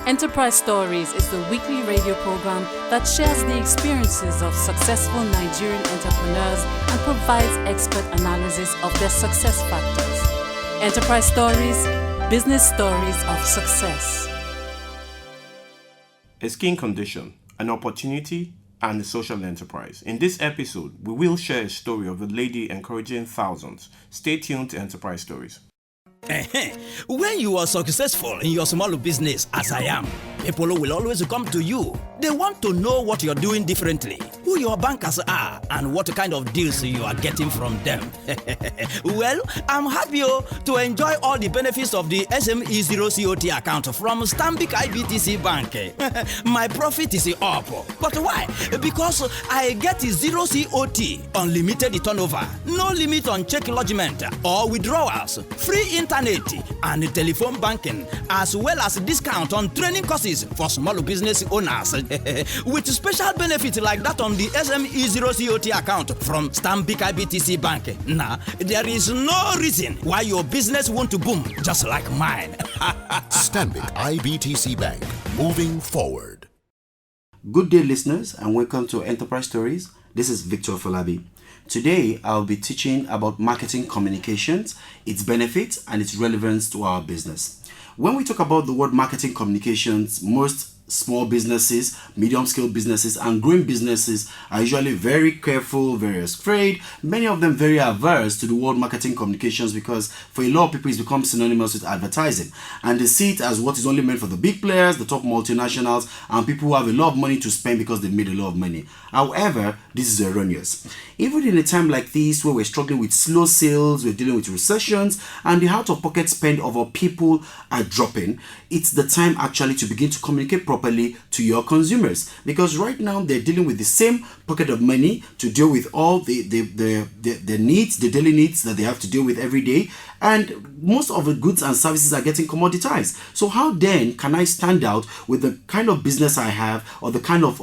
Enterprise Stories is the weekly radio program that shares the experiences of successful Nigerian entrepreneurs and provides expert analysis of their success factors. Enterprise Stories, business stories of success. A skin condition, an opportunity, and a social enterprise. In this episode, we will share a story of a lady encouraging thousands. Stay tuned to Enterprise Stories. When you are successful in your small business, as I am, people will always come to you. They want to know what you're doing differently, who your bankers are, and what kind of deals you are getting from them. Well, I'm happy to enjoy all the benefits of the SME Zero COT account from Stanbic IBTC Bank. My profit is up. But why? Because I get zero COT, unlimited turnover, no limit on check lodgement or withdrawals, free internet and telephone banking, as well as discount on training courses for small business owners. With special benefits like that on the SME Zero COT account from Stanbic IBTC Bank. Now, there is no reason why your business won't boom just like mine. Stanbic IBTC Bank, moving forward. Good day, listeners, and welcome to Enterprise Stories. This is Victor Falabi. Today, I'll be teaching about marketing communications, its benefits, and its relevance to our business. When we talk about the word marketing communications, most small businesses, medium-scale businesses, and growing businesses are usually very careful, very afraid, many of them very averse to the word marketing communications because for a lot of people it's become synonymous with advertising, and they see it as what is only meant for the big players, the top multinationals, and people who have a lot of money to spend because they made a lot of money. However, this is erroneous. Even in a time like this where we're struggling with slow sales, we're dealing with recessions, and the out-of-pocket spend of our people are dropping, it's the time actually to begin to communicate properly to your consumers, because right now they're dealing with the same pocket of money to deal with all the needs, the daily needs that they have to deal with every day, and most of the goods and services are getting commoditized. So how then can I stand out with the kind of business I have or the kind of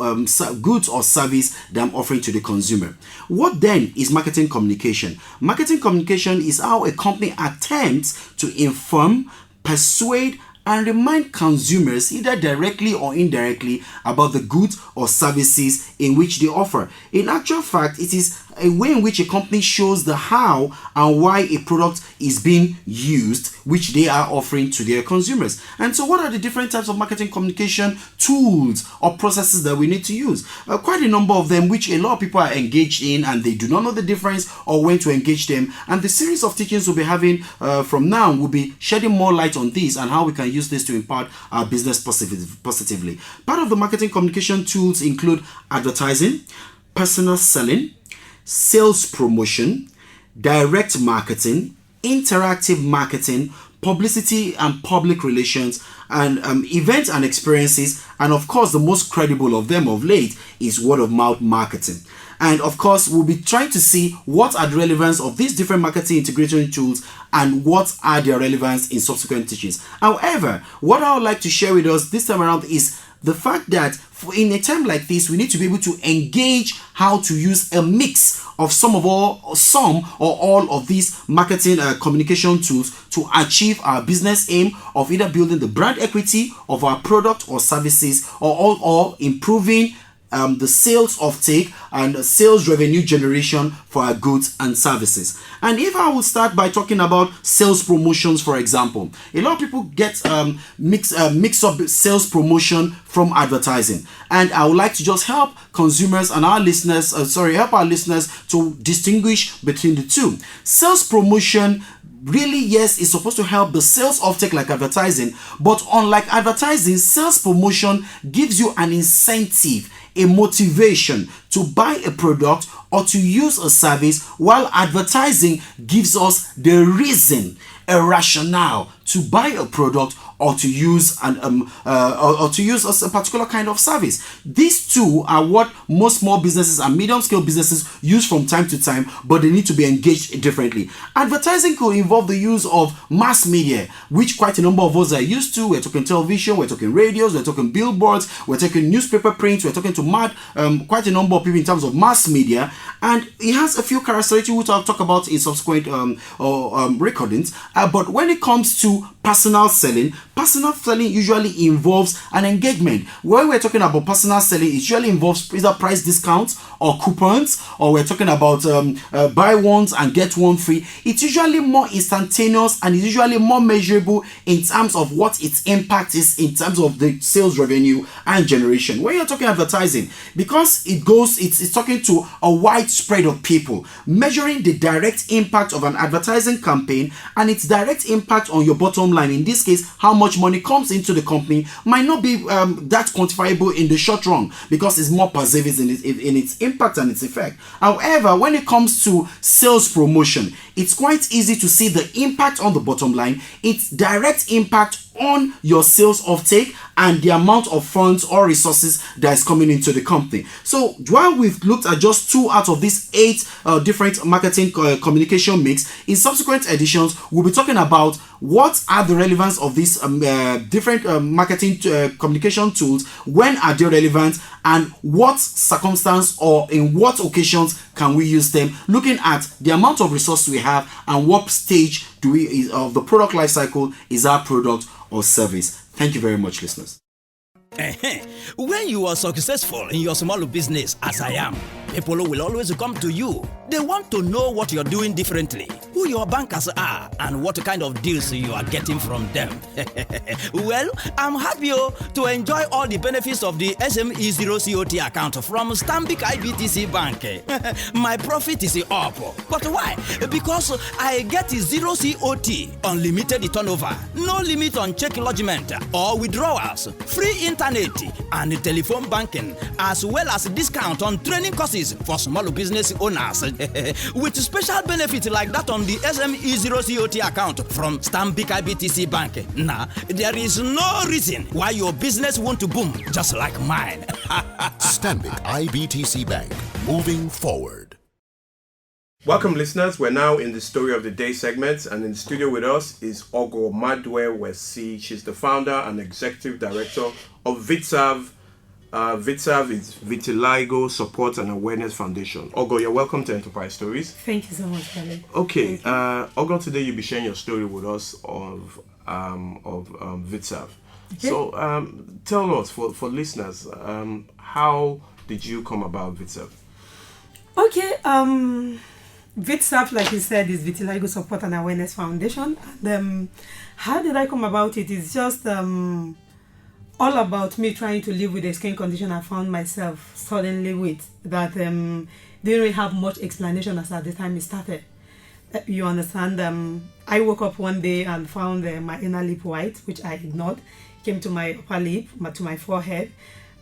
goods or service that I'm offering to the consumer? What then is marketing communication? Marketing communication is how a company attempts to inform, persuade, and remind consumers either directly or indirectly about the goods or services in which they offer. In actual fact, it is a way in which a company shows the how and why a product is being used, which they are offering to their consumers. And so what are the different types of marketing communication tools or processes that we need to use? Quite a number of them, which a lot of people are engaged in and they do not know the difference or when to engage them. And the series of teachings we'll be having from now will be shedding more light on this and how we can use this to impact our business positively. Part of the marketing communication tools include advertising, personal selling, sales promotion, direct marketing, interactive marketing, publicity and public relations, and events and experiences, and of course the most credible of them of late is word of mouth marketing. And of course we'll be trying to see what are the relevance of these different marketing integration tools and what are their relevance in subsequent teachings. However, what I would like to share with us this time around is the fact that in a time like this, we need to be able to engage how to use a mix of some or all of these marketing communication tools to achieve our business aim of either building the brand equity of our product or services or improving the sales offtake and sales revenue generation for our goods and services. And if I will start by talking about sales promotions, for example, a lot of people get mix up sales promotion from advertising, and I would like to just help consumers and our listeners, help our listeners to distinguish between the two. Sales promotion really, yes, it's supposed to help the sales offtake like advertising, but unlike advertising, sales promotion gives you an incentive, a motivation to buy a product or to use a service, while advertising gives us the reason, a rationale to buy a product or to use a particular kind of service. These two are what most small businesses and medium-scale businesses use from time to time, but they need to be engaged differently. Advertising could involve the use of mass media, which quite a number of us are used to. We're talking television, we're talking radios, we're talking billboards, we're talking newspaper prints, we're talking to quite a number of people in terms of mass media, and it has a few characteristics which I'll talk about in subsequent recordings. But when it comes to personal selling. Personal selling usually involves an engagement. When we're talking about personal selling, it usually involves either price discounts or coupons, or we're talking about buy ones and get one free. It's usually more instantaneous and it's usually more measurable in terms of what its impact is in terms of the sales revenue and generation. When you're talking advertising, because it's talking to a wide spread of people, measuring the direct impact of an advertising campaign and its direct impact on your bottom line, in this case how much money comes into the company, might not be that quantifiable in the short run because it's more pervasive in its impact and its effect. However, when it comes to sales promotion, it's quite easy to see the impact on the bottom line, its direct impact on your sales offtake and the amount of funds or resources that is coming into the company. So while we've looked at just 2 out of these 8 different marketing communication mix, in subsequent editions we'll be talking about what are the relevance of these different marketing communication tools, when are they relevant, and what circumstance or in what occasions can we use them, looking at the amount of resource we have and what stage of the product life cycle is our product or service. Thank you very much, listeners. When you are successful in your small business, as I am, people will always come to you. They want to know what you're doing differently, who your bankers are, and what kind of deals you are getting from them. Well, I'm happy to enjoy all the benefits of the SME Zero COT account from Stanbic IBTC Bank. My profit is up. But why? Because I get zero COT, unlimited turnover, no limit on check lodgement or withdrawals, free internet and telephone banking, as well as discount on training courses for small business owners. With special benefits like that on the SME Zero COT account from Stanbic IBTC Bank. Now, there is no reason why your business won't boom just like mine. Stanbic IBTC Bank, moving forward. Welcome, listeners. We're now in the Story of the Day segment, and in the studio with us is Ogo Maduewesi. She's the founder and executive director of VITSAV. VITSAV is Vitiligo Support and Awareness Foundation. Ogo, you're welcome to Enterprise Stories. Thank you so much, Kelly. Okay, Ogo, today you'll be sharing your story with us of VITSAV. Okay. So, tell us, for listeners, how did you come about VITSAV? Okay, VITSAV, like you said, is Vitiligo Support and Awareness Foundation. And how did I come about it? It's just all about me trying to live with a skin condition I found myself suddenly with that didn't really have much explanation as at the time it started. You understand? I woke up one day and found my inner lip white, which I ignored. Came to my upper lip, to my forehead,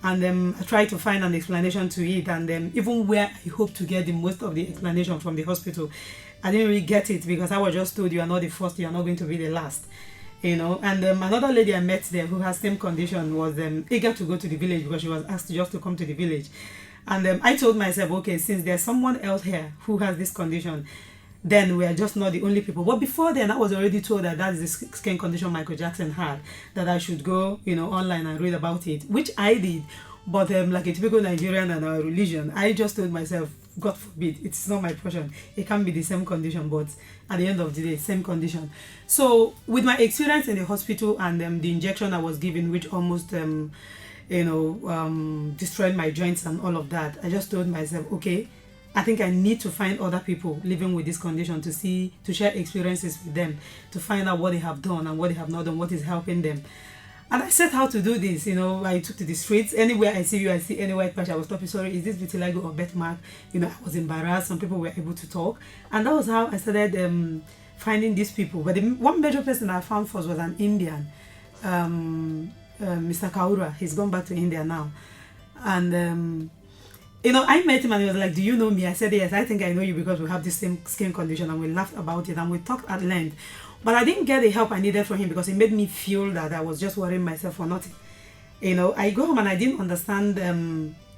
and I tried to find an explanation to it. And even where I hoped to get the most of the explanation from the hospital, I didn't really get it because I was just told you are not the first, you are not going to be the last. You know, and another lady I met there who has same condition was eager to go to the village because she was asked just to come to the village. And I told myself, okay, since there's someone else here who has this condition, then we are just not the only people. But before then, I was already told that is the skin condition Michael Jackson had, that I should go, online and read about it, which I did. But like a typical Nigerian and our religion, I just told myself, God forbid, it's not my portion. It can be the same condition, but at the end of the day, same condition. So with my experience in the hospital and the injection I was given, which almost, destroyed my joints and all of that, I just told myself, okay, I think I need to find other people living with this condition to share experiences with them, to find out what they have done and what they have not done, what is helping them. And I set out to do this, I took to the streets. Anywhere I see you, I see any white patch, I was stopping, sorry, is this vitiligo or birthmark? I was embarrassed. Some people were able to talk. And that was how I started finding these people. But the one major person I found first was an Indian, Mr. Kaura. He's gone back to India now. And, I met him and he was like, do you know me? I said, yes, I think I know you because we have the same skin condition. And we laughed about it and we talked at length. But I didn't get the help I needed from him because it made me feel that I was just worrying myself for nothing. I go home and I didn't understand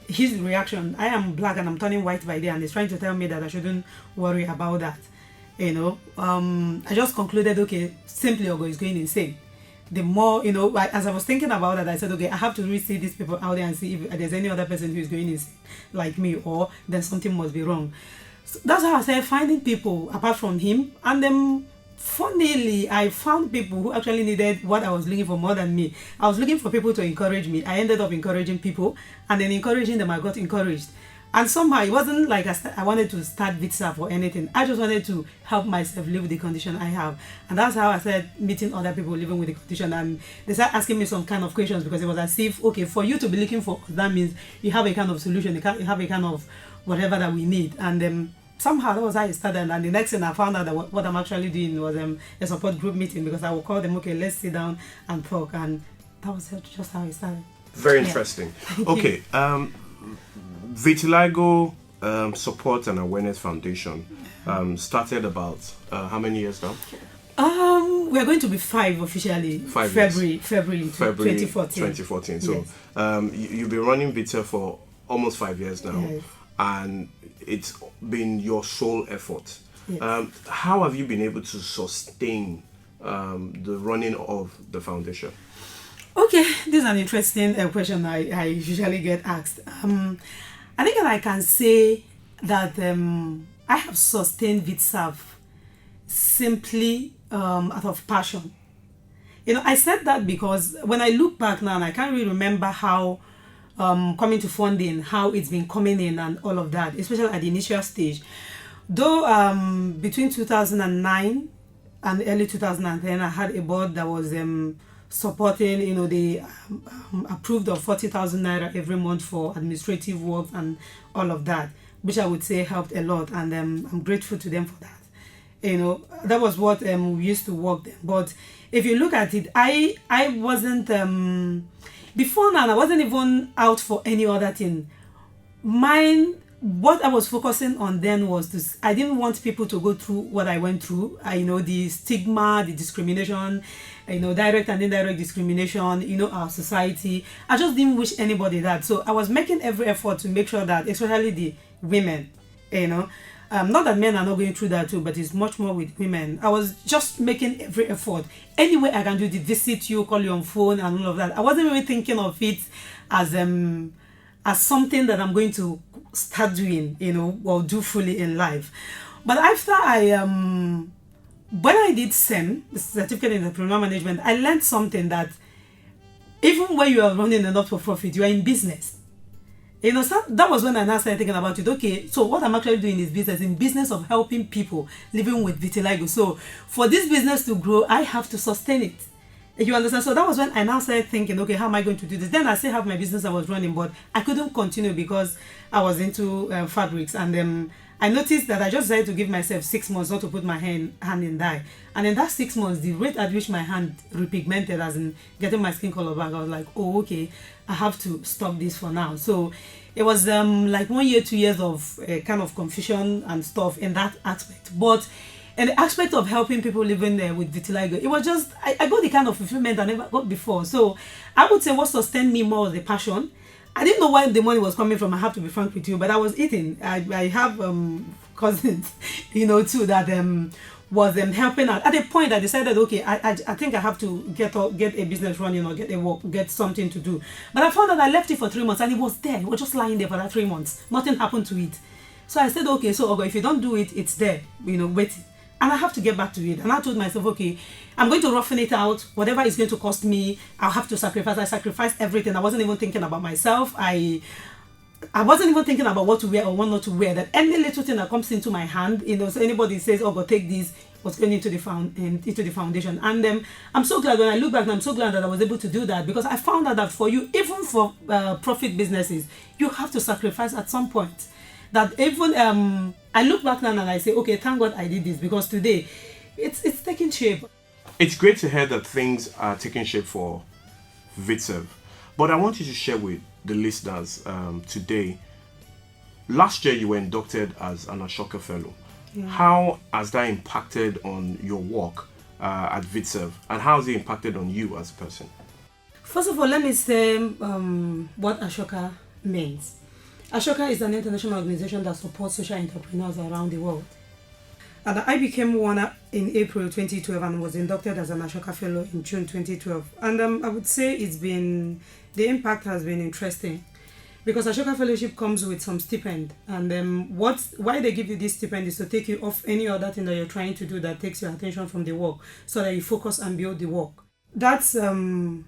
his reaction. I am black and I'm turning white by day and he's trying to tell me that I shouldn't worry about that. I just concluded, okay, simply Ogo is going insane. The more, as I was thinking about that, I said, okay, I have to really see these people out there and see if there's any other person who is going insane like me, or then something must be wrong. So that's how I started finding people apart from him. And funnily, I found people who actually needed what I was looking for more than me. I was looking for people to encourage me. I ended up encouraging people, and then encouraging them, I got encouraged. And somehow it wasn't like I wanted to start VITSAF or anything. I just wanted to help myself live with the condition I have. And that's how I started meeting other people living with the condition. And they started asking me some kind of questions, because it was as if, okay, for you to be looking for, that means you have a kind of solution, you have a kind of whatever that we need. And somehow that was how it started. And the next thing I found out that what I'm actually doing was a support group meeting, because I would call them, okay, let's sit down and talk. And that was just how it started. Very interesting. Okay. Vitiligo Support and Awareness Foundation started about how many years now? We are going to be 5 officially. February 2014. So yes. You've been running Vita for almost 5 years now, Yes. and it's been your sole effort. Yes. How have you been able to sustain the running of the foundation? Okay, this is an interesting question I usually get asked. I think that I can say that I have sustained VITSAF simply out of passion. I said that because when I look back now, and I can't really remember how coming to funding, how it's been coming in and all of that, especially at the initial stage. Though between 2009 and early 2010, I had a board that was supporting, they approved of 40,000 naira every month for administrative work and all of that, which I would say helped a lot, and I'm grateful to them for that. That was what we used to work there. But if you look at it, I wasn't before now, I wasn't even out for any other thing. What I was focusing on then was this: I didn't want people to go through what I went through. The stigma, the discrimination, direct and indirect discrimination, our society. I just didn't wish anybody that. So I was making every effort to make sure that, especially the women, not that men are not going through that too, but it's much more with women. I was just making every effort. Any way I can do to visit you, call you on phone and all of that. I wasn't really thinking of it as something that I'm going to start doing, or do fully in life. But after when I did SEM, the Certificate in Entrepreneurial Management, I learned something that even when you are running a not-for-profit, you are in business. So that was when I now started thinking about it. Okay, so what I'm actually doing is business of helping people living with vitiligo. So for this business to grow, I have to sustain it. You understand? So that was when I now started thinking, okay, how am I going to do this? Then I still have my business I was running, but I couldn't continue because I was into fabrics. And I noticed that I just decided to give myself 6 months not to put my hand in dye. And in that 6 months, the rate at which my hand repigmented, as in getting my skin color back, I was like, oh, okay, I have to stop this for now. So it was like 1 year, 2 years of kind of confusion and stuff in that aspect. But in the aspect of helping people living there with vitiligo, it was just, I got the kind of fulfillment I never got before. So I would say what sustained me more was the passion. I didn't know where the money was coming from, I have to be frank with you, but I was eating. I have cousins, too, that was helping out. At a point, I decided, okay, I think I have to get a business running or get something to do. But I found that I left it for 3 months and it was there. It was just lying there for that 3 months. Nothing happened to it. So I said, okay, so Ogo, if you don't do it, it's there, waiting. And I have to get back to it. And I told myself, okay, I'm going to roughen it out. Whatever it's going to cost me, I'll have to sacrifice. I sacrificed everything. I wasn't even thinking about myself. I wasn't even thinking about what to wear or what not to wear. That any little thing that comes into my hand, so anybody says, oh, go take this, was going into the foundation. And I'm so glad when I look back, I'm so glad that I was able to do that, because I found out that for you, even for profit businesses, you have to sacrifice at some point. That even I look back now and I say, okay, thank God I did this, because today it's taking shape. It's great to hear that things are taking shape for VITSAF, but I want you to share with the listeners today. Last year you were inducted as an Ashoka Fellow. Yeah. How has that impacted on your work at VITSAF, and how has it impacted on you as a person? First of all, let me say what Ashoka means. Ashoka is an international organization that supports social entrepreneurs around the world. And I became one in April 2012 and was inducted as an Ashoka Fellow in June 2012. And I would say the impact has been interesting. because Ashoka Fellowship comes with some stipend, and why they give you this stipend is to take you off any other thing that you're trying to do that takes your attention from the work, so that you focus and build the work. That's one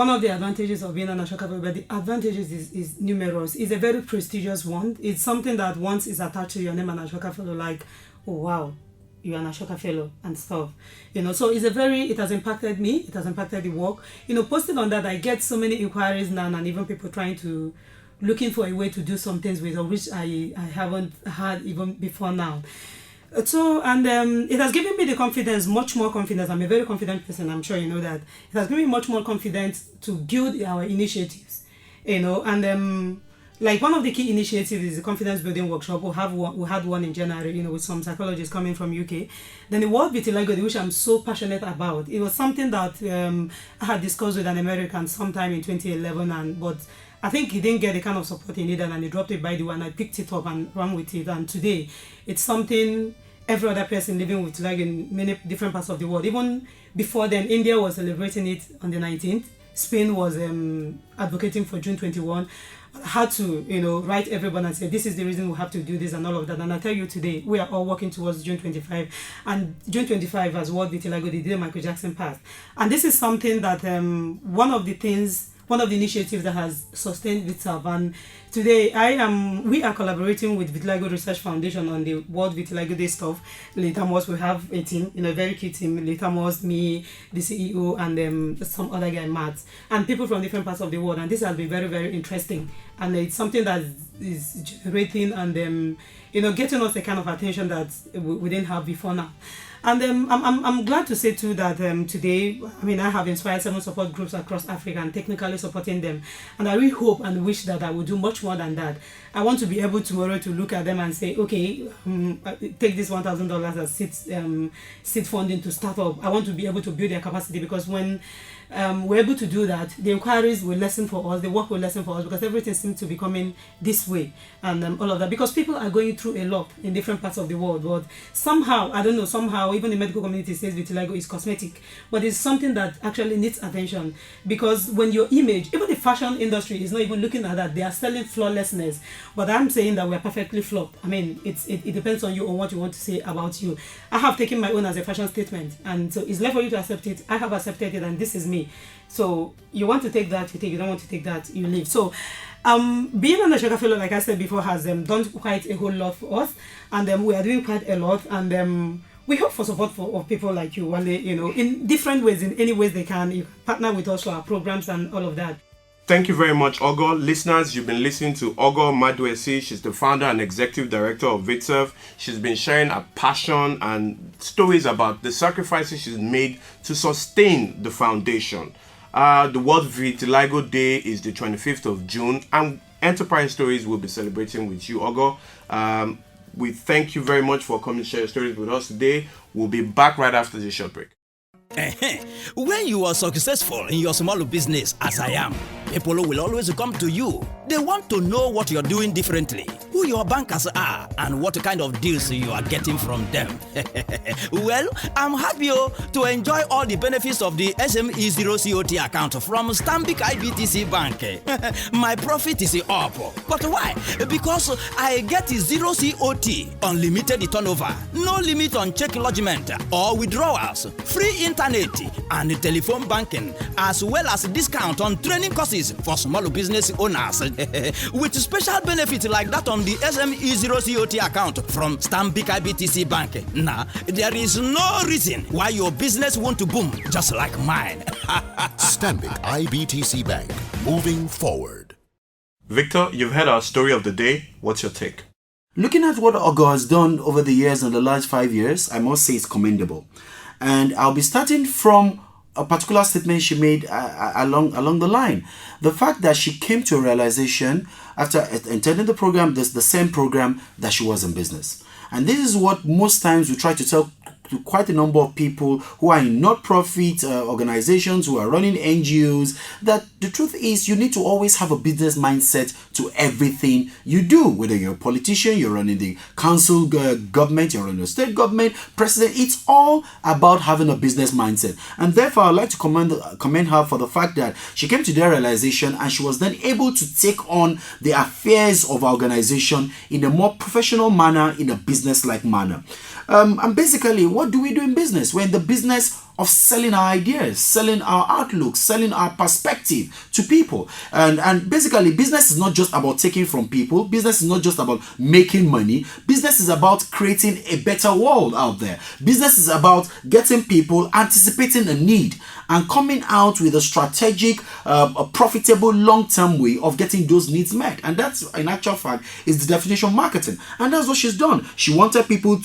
of the advantages of being an Ashoka Fellow, but the advantages is numerous. It's a very prestigious one. It's something that once is attached to your name, an Ashoka Fellow, like, oh wow, you're an Ashoka Fellow and stuff. So it has impacted me, it has impacted the work. Posted on that, I get so many inquiries now, and even people looking for a way to do some things with, which I haven't had even before now. So, and it has given me the confidence, much more confidence. I'm a very confident person, I'm sure you know that. It has given me much more confidence to build our initiatives, and like one of the key initiatives is the confidence building workshop. We had one in January, with some psychologists coming from UK. Then the World Vitiligo Day, which I'm so passionate about. It was something that I had discussed with an American sometime in 2011, but I think he didn't get the kind of support he needed, and he dropped it by the way, and I picked it up and ran with it. And today, it's something every other person living with vitiligo in many different parts of the world. Even before then, India was celebrating it on the 19th. Spain was advocating for June 21. I had to, write everyone and say, this is the reason we have to do this and all of that. And I tell you today, we are all working towards June 25. And June 25 as World Vitiligo Day, the day Michael Jackson passed. And this is something that one of the initiatives that has sustained Vitsav. And today we are collaborating with Vitiligo Research Foundation on the World Vitiligo Day stuff. Later most we have a team, a very key team. Later most me, the CEO, and some other guy, Matt, and people from different parts of the world. And this has been very, very interesting. And it's something that is generating and getting us the kind of attention that we didn't have before now. And I'm glad to say too that today, I have inspired 7 support groups across Africa and technically supporting them. And I really hope and wish that I will do much more than that. I want to be able tomorrow to look at them and say, okay, take this $1,000 as seed funding to start up. I want to be able to build their capacity, because when we're able to do that, the inquiries will lessen for us, the work will lessen for us, because everything seems to be coming this way, and all of that, because people are going through a lot in different parts of the world. But somehow, I don't know, somehow even the medical community says vitiligo is cosmetic, but it's something that actually needs attention, because when your image, even the fashion industry is not even looking at that, they are selling flawlessness, but I'm saying that we're perfectly flawed. It depends on you, on what you want to say about you. I have taken my own as a fashion statement, and so it's left for you to accept it. I have accepted it, and this is me. So you want to take that, you take. You don't want to take that, you leave. So being an Ashoka Fellow, like I said before, has done quite a whole lot for us, and we are doing quite a lot, and we hope for support of people like you, Wale, in different ways, in any ways they can. You can partner with us for our programs and all of that. Thank you very much, Ogo. Listeners, you've been listening to Ogo Maduewesi. She's the founder and executive director of Vitsav. She's been sharing her passion and stories about the sacrifices she's made to sustain the foundation. The World Vitiligo Day is the 25th of June, and Enterprise Stories will be celebrating with you, Ogo. We thank you very much for coming to share your stories with us today. We'll be back right after this short break. When you are successful in your small business, as I am, people will always come to you. They want to know what you're doing differently, who your bankers are, and what kind of deals you are getting from them. Well, I'm happy to enjoy all the benefits of the SME Zero COT account from Stanbic IBTC Bank. My profit is up. But why? Because I get zero COT, unlimited turnover, no limit on check lodgement or withdrawals, free internet and telephone banking, as well as discount on training courses for small business owners. With special benefits like that on the SME Zero COT account from Stanbic IBTC Bank. Now, there is no reason why your business won't boom just like mine. Stanbic IBTC Bank, moving forward. Victor, you've heard our story of the day. What's your take? Looking at what Ogo has done over the years, in the last 5 years, I must say it's commendable. And I'll be starting from a particular statement she made along the line. The fact that she came to a realization after attending the program, the same program, that she was in business. And this is what most times we try to tell to quite a number of people who are in not-profit organizations, who are running NGOs, that the truth is you need to always have a business mindset to everything you do. Whether you're a politician, you're running the council government, you're running a state government, president, it's all about having a business mindset. And therefore, I'd like to commend her for the fact that she came to their realization and she was then able to take on the affairs of our organization in a more professional manner, in a business-like manner. And basically, what do we do in business? We're in the business of selling our ideas, selling our outlook, selling our perspective to people. And basically, business is not just about taking from people. Business is not just about making money. Business is about creating a better world out there. Business is about getting people anticipating a need and coming out with a strategic, a profitable, long-term way of getting those needs met. And that's, in actual fact, is the definition of marketing. And that's what she's done. She wanted people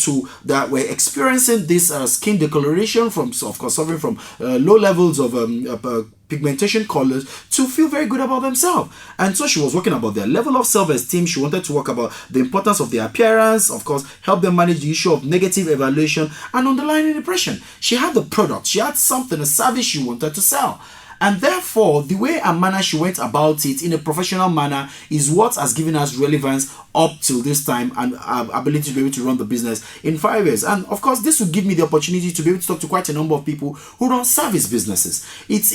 that were experiencing this skin discoloration from, of course, suffering from low levels of pigmentation colors to feel very good about themselves. And so she was working about their level of self-esteem. She wanted to work about the importance of their appearance, of course, help them manage the issue of negative evaluation and underlying depression. She had the product, she had something, a service she wanted to sell. And therefore, the way and manner she went about it in a professional manner is what has given us relevance up till this time and ability to be able to run the business in 5 years. And of course, this will give me the opportunity to be able to talk to quite a number of people who run service businesses. It's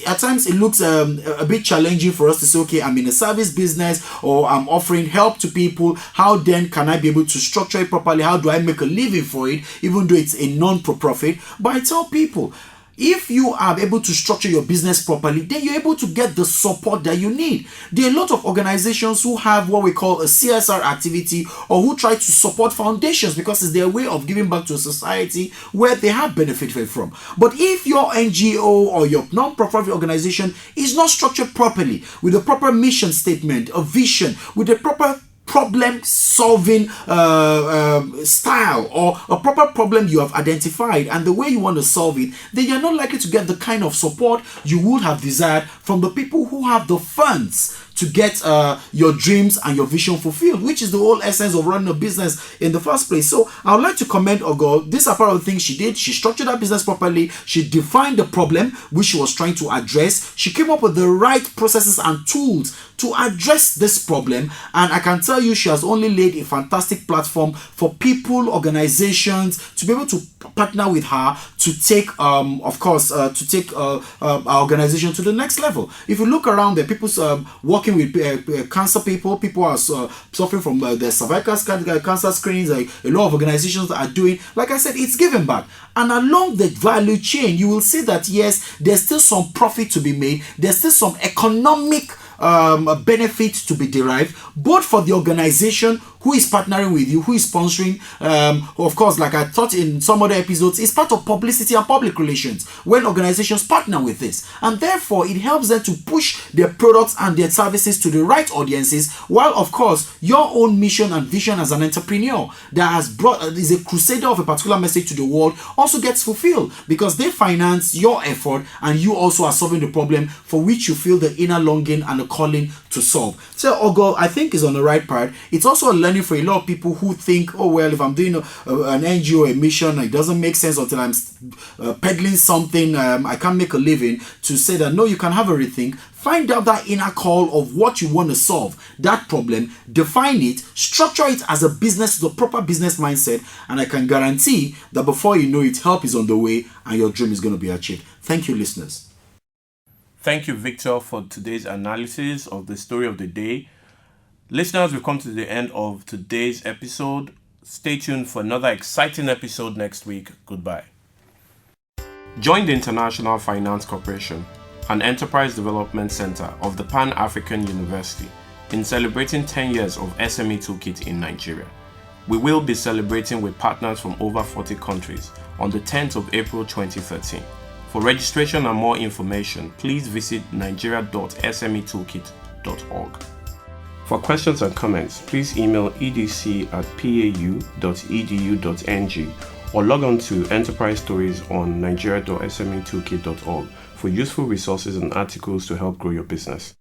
at times it looks a bit challenging for us to say, okay, I'm in a service business or I'm offering help to people. How then can I be able to structure it properly? How do I make a living for it, even though it's a non-profit? But I tell people, if you are able to structure your business properly, then you're able to get the support that you need. There are a lot of organizations who have what we call a CSR activity or who try to support foundations because it's their way of giving back to a society where they have benefited from. But if your NGO or your non-profit organization is not structured properly with a proper mission statement, a vision, with a proper problem solving style or a proper problem you have identified and the way you want to solve it, then you're not likely to get the kind of support you would have desired from the people who have the funds to get your dreams and your vision fulfilled, which is the whole essence of running a business in the first place. So I would like to commend Ogo. These are part of the things she did. She structured her business properly. She defined the problem which she was trying to address. She came up with the right processes and tools to address this problem. And I can tell you she has only laid a fantastic platform for people, organizations to be able to partner with her to take, our organization to the next level. If you look around there, people's working with cancer people are suffering from the cervical cancer screenings. A lot of organizations that are doing, like I said, it's giving back. And along the value chain, you will see that yes, there's still some profit to be made. There's still some economic benefit to be derived, both for the organization who is partnering with you, who is sponsoring. Of course, like I thought in some other episodes, it's part of publicity and public relations when organizations partner with this. And therefore, it helps them to push their products and their services to the right audiences, while, of course, your own mission and vision as an entrepreneur that has brought, is a crusader of a particular message to the world, also gets fulfilled because they finance your effort and you also are solving the problem for which you feel the inner longing and the calling to solve. So Ogo, I think, is on the right part. It's also a learning for a lot of people who think, oh well, if I'm doing an NGO, a mission, it doesn't make sense until I'm peddling something, I can't make a living, to say that no, you can have a rethink. Find out that inner call of what you want to solve, that problem, define it, structure it as a business, the proper business mindset, and I can guarantee that before you know it, help is on the way and your dream is going to be achieved. Thank you, listeners. Thank you, Victor, for today's analysis of the story of the day. Listeners, we've come to the end of today's episode. Stay tuned for another exciting episode next week. Goodbye. Join the International Finance Corporation, an enterprise development center of the Pan-African University, in celebrating 10 years of SME Toolkit in Nigeria. We will be celebrating with partners from over 40 countries on the 10th of April 2013. For registration and more information, please visit nigeria.smetoolkit.org. For questions and comments, please email edc@pau.edu.ng or log on to Enterprise Stories on nigeria.smetoolkit.org for useful resources and articles to help grow your business.